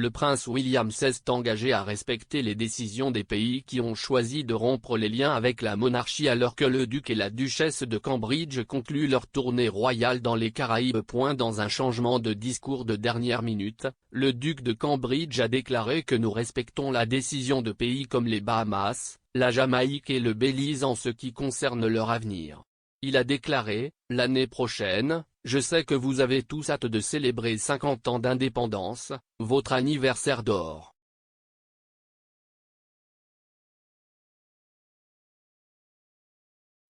le prince William s'est engagé à respecter les décisions des pays qui ont choisi de rompre les liens avec la monarchie alors que le duc et la duchesse de Cambridge concluent leur tournée royale dans les Caraïbes. Dans un changement de discours de dernière minute, le duc de Cambridge a déclaré que nous respectons la décision de pays comme les Bahamas, la Jamaïque et le Belize en ce qui concerne leur avenir. Il a déclaré, l'année prochaine, je sais que vous avez tous hâte de célébrer 50 ans d'indépendance, votre anniversaire d'or.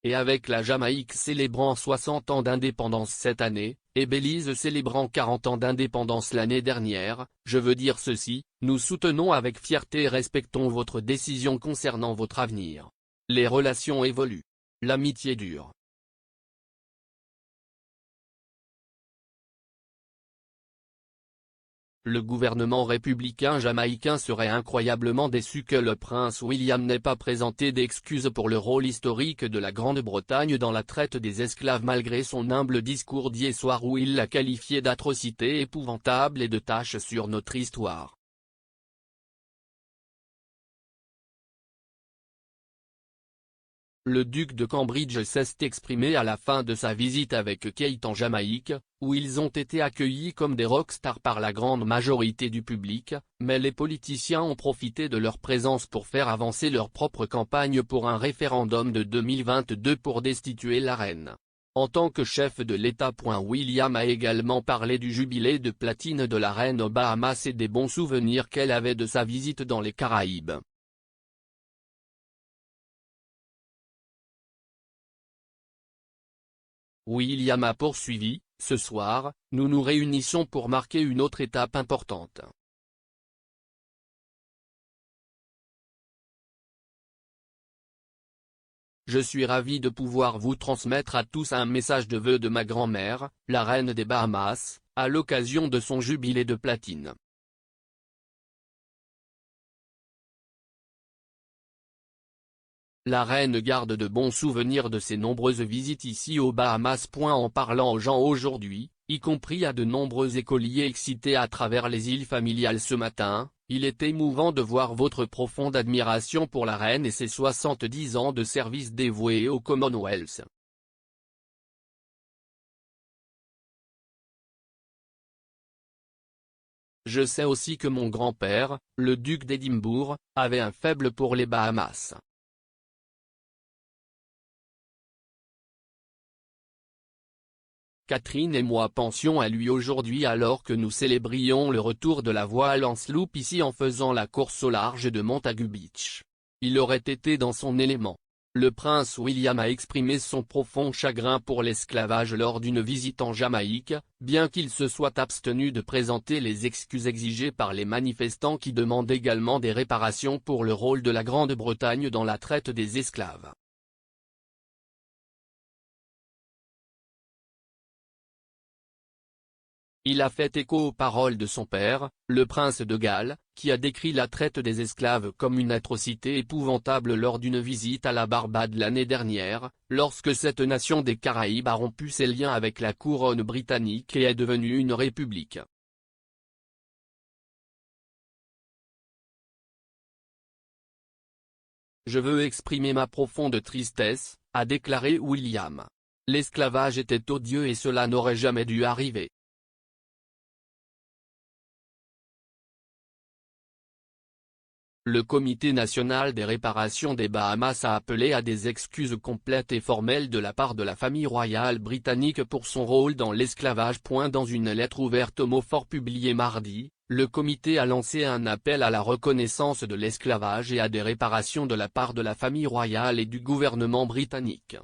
Et avec la Jamaïque célébrant 60 ans d'indépendance cette année, et Belize célébrant 40 ans d'indépendance l'année dernière, je veux dire ceci, nous soutenons avec fierté et respectons votre décision concernant votre avenir. Les relations évoluent. L'amitié dure. Le gouvernement républicain jamaïcain serait incroyablement déçu que le prince William n'ait pas présenté d'excuses pour le rôle historique de la Grande-Bretagne dans la traite des esclaves malgré son humble discours d'hier soir où il l'a qualifié d'atrocité épouvantable et de tache sur notre histoire. Le duc de Cambridge s'est exprimé à la fin de sa visite avec Kate en Jamaïque, où ils ont été accueillis comme des rockstars par la grande majorité du public, mais les politiciens ont profité de leur présence pour faire avancer leur propre campagne pour un référendum de 2022 pour destituer la reine. En tant que chef de l'État. William a également parlé du jubilé de platine de la reine aux Bahamas et des bons souvenirs qu'elle avait de sa visite dans les Caraïbes. William a poursuivi, ce soir, nous nous réunissons pour marquer une autre étape importante. Je suis ravi de pouvoir vous transmettre à tous un message de vœux de ma grand-mère, la reine des Bahamas, à l'occasion de son jubilé de platine. La reine garde de bons souvenirs de ses nombreuses visites ici aux Bahamas. En parlant aux gens aujourd'hui, y compris à de nombreux écoliers excités à travers les îles familiales ce matin, il est émouvant de voir votre profonde admiration pour la reine et ses 70 ans de service dévoués au Commonwealth. Je sais aussi que mon grand-père, le duc d'Édimbourg, avait un faible pour les Bahamas. Catherine et moi pensions à lui aujourd'hui alors que nous célébrions le retour de la voile en sloop ici en faisant la course au large de Montagu Beach. Il aurait été dans son élément. Le prince William a exprimé son profond chagrin pour l'esclavage lors d'une visite en Jamaïque, bien qu'il se soit abstenu de présenter les excuses exigées par les manifestants qui demandent également des réparations pour le rôle de la Grande-Bretagne dans la traite des esclaves. Il a fait écho aux paroles de son père, le prince de Galles, qui a décrit la traite des esclaves comme une atrocité épouvantable lors d'une visite à la Barbade l'année dernière, lorsque cette nation des Caraïbes a rompu ses liens avec la couronne britannique et est devenue une république. Je veux exprimer ma profonde tristesse, a déclaré William. L'esclavage était odieux et cela n'aurait jamais dû arriver. Le Comité national des réparations des Bahamas a appelé à des excuses complètes et formelles de la part de la famille royale britannique pour son rôle dans l'esclavage. Dans une lettre ouverte homophobe publiée mardi, le comité a lancé un appel à la reconnaissance de l'esclavage et à des réparations de la part de la famille royale et du gouvernement britannique.